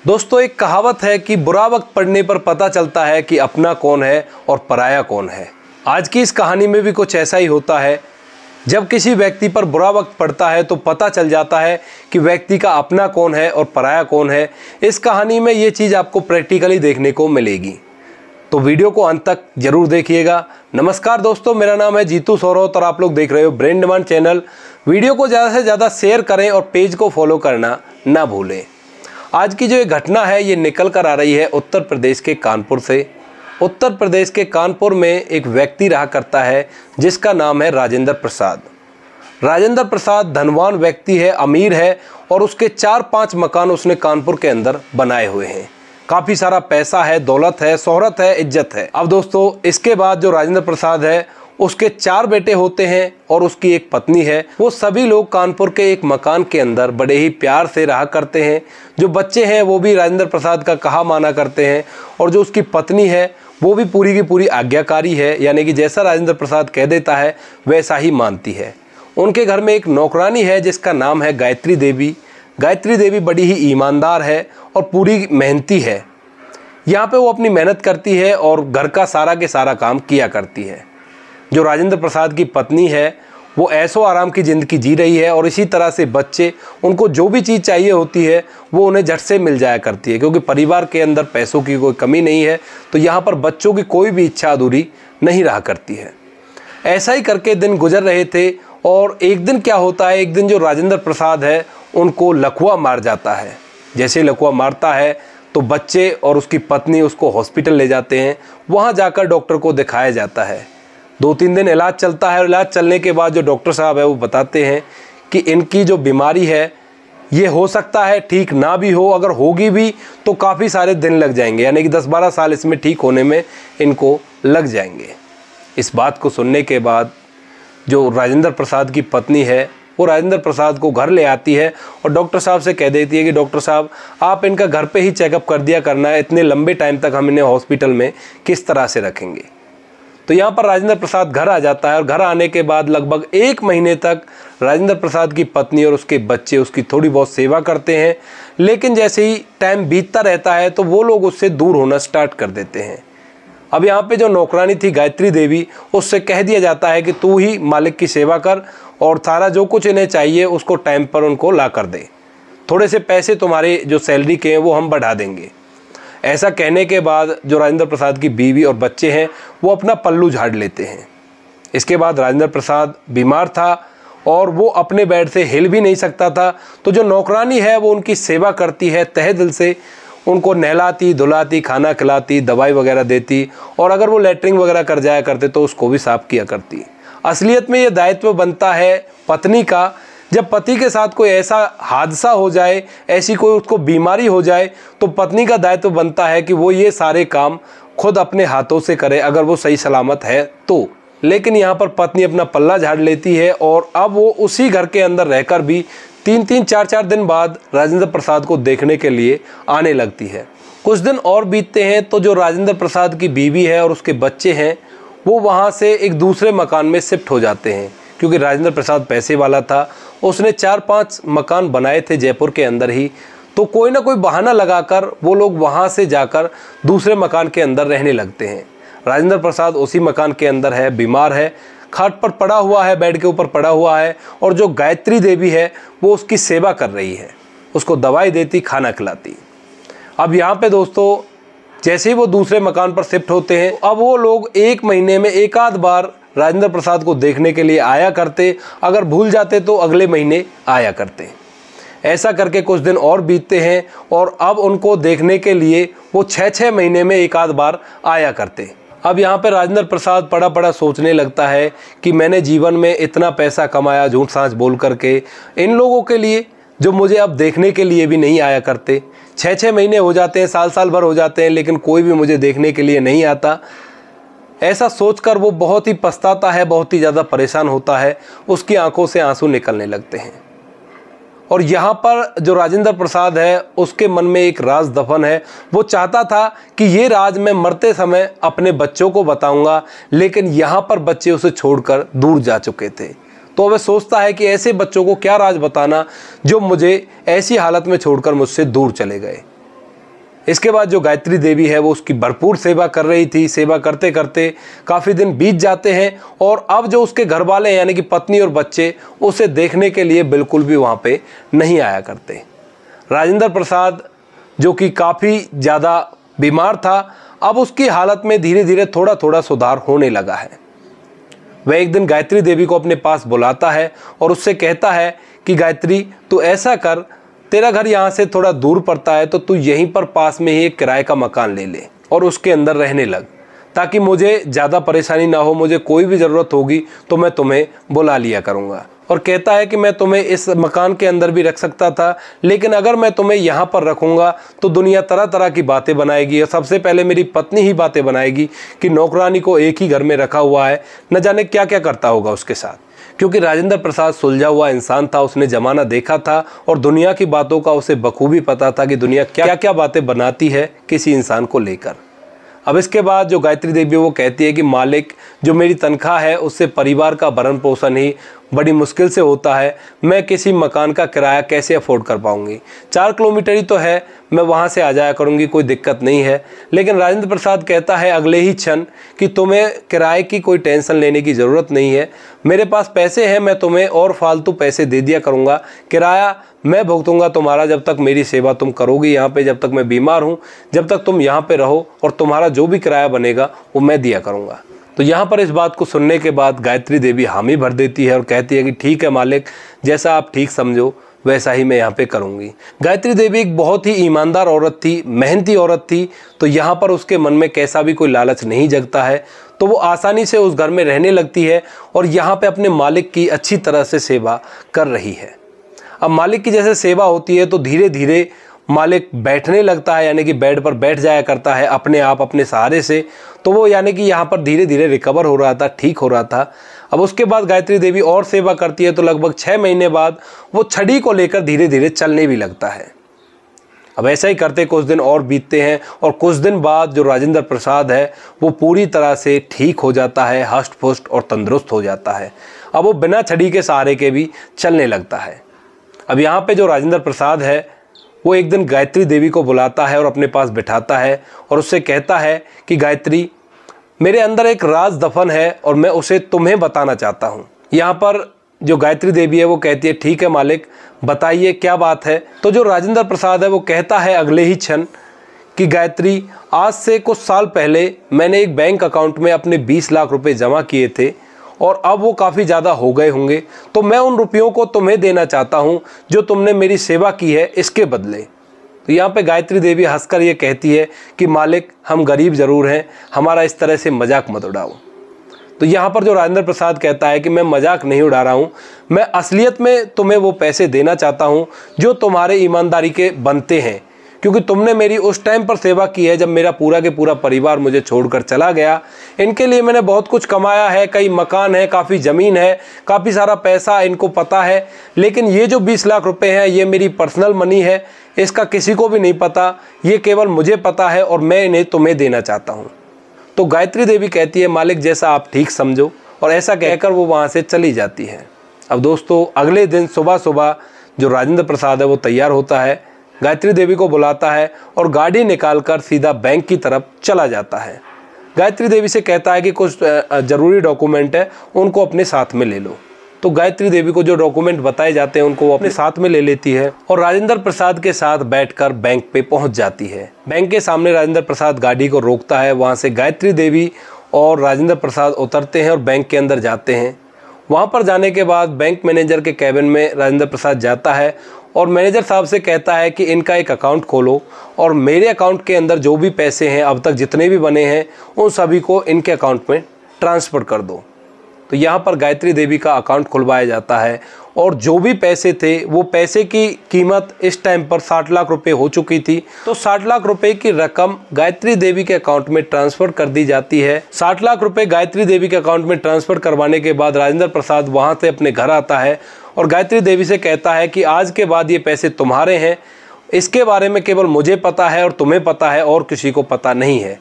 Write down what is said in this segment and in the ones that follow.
दोस्तों, एक कहावत है कि बुरा वक्त पड़ने पर पता चलता है कि अपना कौन है और पराया कौन है। आज की इस कहानी में भी कुछ ऐसा ही होता है। जब किसी व्यक्ति पर बुरा वक्त पड़ता है तो पता चल जाता है कि व्यक्ति का अपना कौन है और पराया कौन है। इस कहानी में ये चीज़ आपको प्रैक्टिकली देखने को मिलेगी, तो वीडियो को अंत तक जरूर देखिएगा। नमस्कार दोस्तों, मेरा नाम है जीतू सौरौत और आप लोग देख रहे हो ब्रेन डिमांड चैनल। वीडियो को ज़्यादा से ज़्यादा शेयर करें और पेज को फॉलो करना ना भूलें। आज की जो ये घटना है ये निकल कर आ रही है उत्तर प्रदेश के कानपुर से। उत्तर प्रदेश के कानपुर में एक व्यक्ति रहा करता है जिसका नाम है राजेंद्र प्रसाद। राजेंद्र प्रसाद धनवान व्यक्ति है, अमीर है और उसके 4-5 मकान उसने कानपुर के अंदर बनाए हुए हैं। काफ़ी सारा पैसा है, दौलत है, शोहरत है, इज्जत है। अब दोस्तों, इसके बाद जो राजेंद्र प्रसाद है उसके 4 बेटे होते हैं और उसकी एक पत्नी है। वो सभी लोग कानपुर के एक मकान के अंदर बड़े ही प्यार से रहा करते हैं। जो बच्चे हैं वो भी राजेंद्र प्रसाद का कहा माना करते हैं और जो उसकी पत्नी है वो भी पूरी की पूरी आज्ञाकारी है, यानी कि जैसा राजेंद्र प्रसाद कह देता है वैसा ही मानती है। उनके घर में एक नौकरानी है जिसका नाम है गायत्री देवी। गायत्री देवी बड़ी ही ईमानदार है और पूरी मेहनती है। यहाँ पे वो अपनी मेहनत करती है और घर का सारा के सारा काम किया करती है। जो राजेंद्र प्रसाद की पत्नी है वो ऐशो आराम की ज़िंदगी जी रही है और इसी तरह से बच्चे, उनको जो भी चीज़ चाहिए होती है वो उन्हें झट से मिल जाया करती है, क्योंकि परिवार के अंदर पैसों की कोई कमी नहीं है। तो यहाँ पर बच्चों की कोई भी इच्छा अधूरी नहीं रहा करती है। ऐसा ही करके दिन गुजर रहे थे और एक दिन क्या होता है, एक दिन जो राजेंद्र प्रसाद है उनको लकवा मार जाता है। जैसे लकवा मारता है तो बच्चे और उसकी पत्नी उसको हॉस्पिटल ले जाते हैं। वहाँ जाकर डॉक्टर को दिखाया जाता है। 2-3 दिन इलाज चलता है और इलाज चलने के बाद जो डॉक्टर साहब है वो बताते हैं कि इनकी जो बीमारी है ये हो सकता है ठीक ना भी हो, अगर होगी भी तो काफ़ी सारे दिन लग जाएंगे, यानी कि 10-12 साल इसमें ठीक होने में इनको लग जाएंगे। इस बात को सुनने के बाद जो राजेंद्र प्रसाद की पत्नी है वो राजेंद्र प्रसाद को घर ले आती है और डॉक्टर साहब से कह देती है कि डॉक्टर साहब, आप इनका घर पे ही चेकअप कर दिया करना है, इतने लंबे टाइम तक हम इन्हें हॉस्पिटल में किस तरह से रखेंगे। तो यहाँ पर राजेंद्र प्रसाद घर आ जाता है और घर आने के बाद लगभग 1 महीने तक राजेंद्र प्रसाद की पत्नी और उसके बच्चे उसकी थोड़ी बहुत सेवा करते हैं। लेकिन जैसे ही टाइम बीतता रहता है तो वो लोग उससे दूर होना स्टार्ट कर देते हैं। अब यहाँ पे जो नौकरानी थी गायत्री देवी, उससे कह दिया जाता है कि तू ही मालिक की सेवा कर और सारा जो कुछ इन्हें चाहिए उसको टाइम पर उनको ला कर दे। थोड़े से पैसे तुम्हारे जो सैलरी के हैं वो हम बढ़ा देंगे। ऐसा कहने के बाद जो राजेंद्र प्रसाद की बीवी और बच्चे हैं वो अपना पल्लू झाड़ लेते हैं। इसके बाद राजेंद्र प्रसाद बीमार था और वो अपने बेड से हिल भी नहीं सकता था। तो जो नौकरानी है वो उनकी सेवा करती है तहे दिल से, उनको नहलाती धुलाती, खाना खिलाती, दवाई वगैरह देती और अगर वो लेटरिंग वगैरह कर जाया करते तो उसको भी साफ किया करती। असलियत में ये दायित्व बनता है पत्नी का। जब पति के साथ कोई ऐसा हादसा हो जाए, ऐसी कोई उसको बीमारी हो जाए, तो पत्नी का दायित्व बनता है कि वो ये सारे काम खुद अपने हाथों से करे, अगर वो सही सलामत है तो। लेकिन यहाँ पर पत्नी अपना पल्ला झाड़ लेती है और अब वो उसी घर के अंदर रहकर भी 3-3, 4-4 दिन बाद राजेंद्र प्रसाद को देखने के लिए आने लगती है। कुछ दिन और बीतते हैं तो जो राजेंद्र प्रसाद की बीवी है और उसके बच्चे हैं वो वहाँ से एक दूसरे मकान में शिफ्ट हो जाते हैं, क्योंकि राजेंद्र प्रसाद पैसे वाला था। उसने 4-5 मकान बनाए थे जयपुर के अंदर ही, तो कोई ना कोई बहाना लगाकर वो लोग वहाँ से जाकर दूसरे मकान के अंदर रहने लगते हैं। राजेंद्र प्रसाद उसी मकान के अंदर है, बीमार है, खाट पर पड़ा हुआ है, बेड के ऊपर पड़ा हुआ है और जो गायत्री देवी है वो उसकी सेवा कर रही है, उसको दवाई देती, खाना खिलाती। अब यहाँ पे दोस्तों जैसे ही वो दूसरे मकान पर शिफ्ट होते हैं, अब वो लोग 1 महीने में 1 आध बार राजेंद्र प्रसाद को देखने के लिए आया करते, अगर भूल जाते तो अगले महीने आया करते। ऐसा करके कुछ दिन और बीतते हैं और अब उनको देखने के लिए वो 6-6 महीने में 1 आध बार आया करते। अब यहाँ पे राजेंद्र प्रसाद पड़ा सोचने लगता है कि मैंने जीवन में इतना पैसा कमाया झूठ सांच बोल करके, इन लोगों के लिए जो मुझे अब देखने के लिए भी नहीं आया करते। 6-6 महीने हो जाते हैं, साल भर हो जाते हैं, लेकिन कोई भी मुझे देखने के लिए नहीं आता। ऐसा सोचकर वो बहुत ही पछताता है, बहुत ही ज़्यादा परेशान होता है, उसकी आंखों से आंसू निकलने लगते हैं। और यहाँ पर जो राजेंद्र प्रसाद है उसके मन में एक राज दफन है। वो चाहता था कि ये राज मैं मरते समय अपने बच्चों को बताऊंगा, लेकिन यहाँ पर बच्चे उसे छोड़कर दूर जा चुके थे। तो वह सोचता है कि ऐसे बच्चों को क्या राज बताना जो मुझे ऐसी हालत में छोड़कर मुझसे दूर चले गए। इसके बाद जो गायत्री देवी है वो उसकी भरपूर सेवा कर रही थी। सेवा करते करते काफ़ी दिन बीत जाते हैं और अब जो उसके घर वाले यानी कि पत्नी और बच्चे उसे देखने के लिए बिल्कुल भी वहाँ पे नहीं आया करते। राजेंद्र प्रसाद जो कि काफ़ी ज़्यादा बीमार था, अब उसकी हालत में धीरे धीरे थोड़ा थोड़ा सुधार होने लगा है। वह एक दिन गायत्री देवी को अपने पास बुलाता है और उससे कहता है कि गायत्री, तू ऐसा कर, तेरा घर यहाँ से थोड़ा दूर पड़ता है तो तू यहीं पर पास में ही एक किराए का मकान ले ले और उसके अंदर रहने लग, ताकि मुझे ज़्यादा परेशानी ना हो। मुझे कोई भी ज़रूरत होगी तो मैं तुम्हें बुला लिया करूँगा। और कहता है कि मैं तुम्हें इस मकान के अंदर भी रख सकता था, लेकिन अगर मैं तुम्हें यहाँ पर रखूँगा तो दुनिया तरह तरह की बातें बनाएगी और सबसे पहले मेरी पत्नी ही बातें बनाएगी कि नौकरानी को एक ही घर में रखा हुआ है, न जाने क्या क्या करता होगा उसके साथ। क्योंकि राजेंद्र प्रसाद सुलझा हुआ इंसान था, उसने ज़माना देखा था और दुनिया की बातों का उसे बखूबी पता था कि दुनिया क्या क्या बातें बनाती है किसी इंसान को लेकर। अब इसके बाद जो गायत्री देवी वो कहती है कि मालिक, जो मेरी तनख्वाह है उससे परिवार का भरण पोषण ही बड़ी मुश्किल से होता है। मैं किसी मकान का किराया कैसे अफोर्ड कर पाऊंगी? 4 किलोमीटर ही तो है, मैं वहाँ से आ जाया करूँगी, कोई दिक्कत नहीं है। लेकिन राजेंद्र प्रसाद कहता है अगले ही क्षण कि तुम्हें किराए की कोई टेंशन लेने की ज़रूरत नहीं है, मेरे पास पैसे हैं, मैं तुम्हें और फालतू पैसे दे दिया करूँगा। किराया मैं भुगतूंगा तुम्हारा, जब तक मेरी सेवा तुम करोगी यहाँ पे, जब तक मैं बीमार हूँ, जब तक तुम यहाँ पे रहो, और तुम्हारा जो भी किराया बनेगा वो मैं दिया करूँगा। तो यहाँ पर इस बात को सुनने के बाद गायत्री देवी हामी भर देती है और कहती है कि ठीक है मालिक, जैसा आप ठीक समझो वैसा ही मैं यहाँ पे करूँगी। गायत्री देवी एक बहुत ही ईमानदार औरत थी, मेहनती औरत थी, तो यहाँ पर उसके मन में कैसा भी कोई लालच नहीं जगता है, तो वो आसानी से उस घर में रहने लगती है और यहाँ पे अपने मालिक की अच्छी तरह से सेवा कर रही है। अब मालिक की जैसे सेवा होती है तो धीरे धीरे मालिक बैठने लगता है, यानी कि बेड पर बैठ जाया करता है अपने आप, अपने सहारे से। तो वो यानी कि यहाँ पर धीरे धीरे रिकवर हो रहा था, ठीक हो रहा था। अब उसके बाद गायत्री देवी और सेवा करती है तो लगभग 6 महीने बाद वो छड़ी को लेकर धीरे धीरे चलने भी लगता है। अब ऐसा ही करते कुछ दिन और बीतते हैं और कुछ दिन बाद जो राजेंद्र प्रसाद है वो पूरी तरह से ठीक हो जाता है, हष्ट पुष्ट और तंदुरुस्त हो जाता है। अब वो बिना छड़ी के सहारे के भी चलने लगता है। अब यहाँ पे जो राजेंद्र प्रसाद है वो एक दिन गायत्री देवी को बुलाता है और अपने पास बिठाता है और उससे कहता है कि गायत्री, मेरे अंदर एक राज दफन है और मैं उसे तुम्हें बताना चाहता हूँ। यहाँ पर जो गायत्री देवी है वो कहती है ठीक है मालिक, बताइए क्या बात है। तो जो राजेंद्र प्रसाद है वो कहता है अगले ही क्षण कि गायत्री, आज से कुछ साल पहले मैंने एक बैंक अकाउंट में अपने 20 लाख रुपए जमा किए थे और अब वो काफ़ी ज़्यादा हो गए होंगे, तो मैं उन रुपयों को तुम्हें देना चाहता हूँ जो तुमने मेरी सेवा की है इसके बदले। तो यहाँ पे गायत्री देवी हंसकर ये कहती है कि मालिक, हम गरीब ज़रूर हैं, हमारा इस तरह से मजाक मत उड़ाओ। तो यहाँ पर जो राजेंद्र प्रसाद कहता है कि मैं मजाक नहीं उड़ा रहा हूँ, मैं असलियत में तुम्हें वो पैसे देना चाहता हूँ जो तुम्हारे ईमानदारी के बनते हैं, क्योंकि तुमने मेरी उस टाइम पर सेवा की है जब मेरा पूरा के पूरा परिवार मुझे छोड़कर चला गया। इनके लिए मैंने बहुत कुछ कमाया है, कई मकान है, काफ़ी ज़मीन है, काफ़ी सारा पैसा इनको पता है, लेकिन ये जो 20 लाख रुपए हैं ये मेरी पर्सनल मनी है, इसका किसी को भी नहीं पता, ये केवल मुझे पता है और मैं इन्हें तुम्हें देना चाहता हूँ। तो गायत्री देवी कहती है मालिक, जैसा आप ठीक समझो, और ऐसा कहकर वो वहाँ से चली जाती है। अब दोस्तों, अगले दिन सुबह सुबह जो राजेंद्र प्रसाद है वो तैयार होता है, गायत्री देवी को बुलाता है और गाड़ी निकालकर सीधा बैंक की तरफ चला जाता है। गायत्री देवी से कहता है कि कुछ ज़रूरी डॉक्यूमेंट है, उनको अपने साथ में ले लो। तो गायत्री देवी को जो डॉक्यूमेंट बताए जाते हैं उनको वो अपने साथ में ले लेती है और राजेंद्र प्रसाद के साथ बैठकर बैंक पे पहुंच जाती है। बैंक के सामने राजेंद्र प्रसाद गाड़ी को रोकता है, वहाँ से गायत्री देवी और राजेंद्र प्रसाद उतरते हैं और बैंक के अंदर जाते हैं। वहाँ पर जाने के बाद बैंक मैनेजर के कैबिन में राजेंद्र प्रसाद जाता है और मैनेजर साहब से कहता है कि इनका एक अकाउंट खोलो और मेरे अकाउंट के अंदर जो भी पैसे हैं अब तक जितने भी बने हैं उन सभी को इनके अकाउंट में ट्रांसफ़र कर दो। तो यहाँ पर गायत्री देवी का अकाउंट खुलवाया जाता है और जो भी पैसे थे वो पैसे की कीमत इस टाइम पर 60 लाख रुपए हो चुकी थी। तो 60 लाख रुपए की रकम गायत्री देवी के अकाउंट में ट्रांसफ़र कर दी जाती है। 60 लाख रुपए गायत्री देवी के अकाउंट में ट्रांसफ़र करवाने के बाद राजेंद्र प्रसाद वहाँ से अपने घर आता है और गायत्री देवी से कहता है कि आज के बाद ये पैसे तुम्हारे हैं, इसके बारे में केवल मुझे पता है और तुम्हें पता है और किसी को पता नहीं है।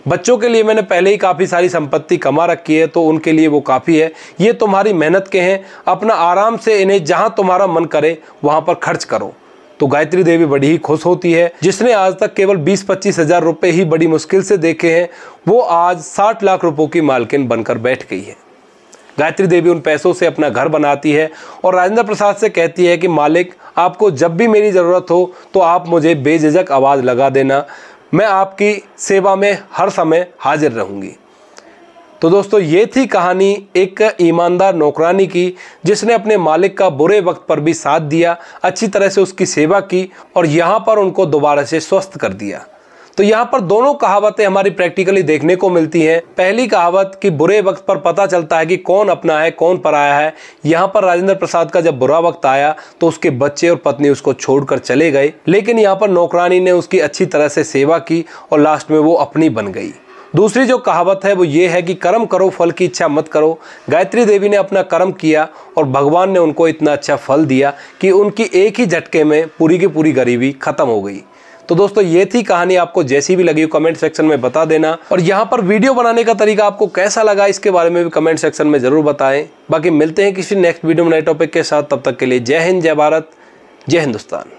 बच्चों के लिए मैंने पहले ही काफ़ी सारी संपत्ति कमा रखी है तो उनके लिए वो काफ़ी है, ये तुम्हारी मेहनत के हैं, अपना आराम से इन्हें जहाँ तुम्हारा मन करे वहाँ पर खर्च करो। तो गायत्री देवी बड़ी ही खुश होती है। जिसने आज तक केवल 20-25 हज़ार रुपए ही बड़ी मुश्किल से देखे हैं, वो आज 60 लाख रुपयों की मालकिन बनकर बैठ गई है। गायत्री देवी उन पैसों से अपना घर बनाती है और राजेंद्र प्रसाद से कहती है कि मालिक, आपको जब भी मेरी ज़रूरत हो तो आप मुझे बेझिझक आवाज़ लगा देना, मैं आपकी सेवा में हर समय हाजिर रहूँगी। तो दोस्तों, ये थी कहानी एक ईमानदार नौकरानी की, जिसने अपने मालिक का बुरे वक्त पर भी साथ दिया, अच्छी तरह से उसकी सेवा की और यहाँ पर उनको दोबारा से स्वस्थ कर दिया। तो यहाँ पर दोनों कहावतें हमारी प्रैक्टिकली देखने को मिलती हैं। पहली कहावत कि बुरे वक्त पर पता चलता है कि कौन अपना है कौन पराया है। यहाँ पर राजेंद्र प्रसाद का जब बुरा वक्त आया तो उसके बच्चे और पत्नी उसको छोड़कर चले गए, लेकिन यहाँ पर नौकरानी ने उसकी अच्छी तरह से सेवा की और लास्ट में वो अपनी बन गई। दूसरी जो कहावत है वो ये है कि कर्म करो, फल की इच्छा मत करो। गायत्री देवी ने अपना कर्म किया और भगवान ने उनको इतना अच्छा फल दिया कि उनकी एक ही झटके में पूरी की पूरी गरीबी खत्म हो गई। तो दोस्तों, ये थी कहानी। आपको जैसी भी लगी कमेंट सेक्शन में बता देना, और यहाँ पर वीडियो बनाने का तरीका आपको कैसा लगा इसके बारे में भी कमेंट सेक्शन में ज़रूर बताएं। बाकी मिलते हैं किसी नेक्स्ट वीडियो में नए टॉपिक के साथ। तब तक के लिए जय हिंद, जय भारत, जय हिंदुस्तान।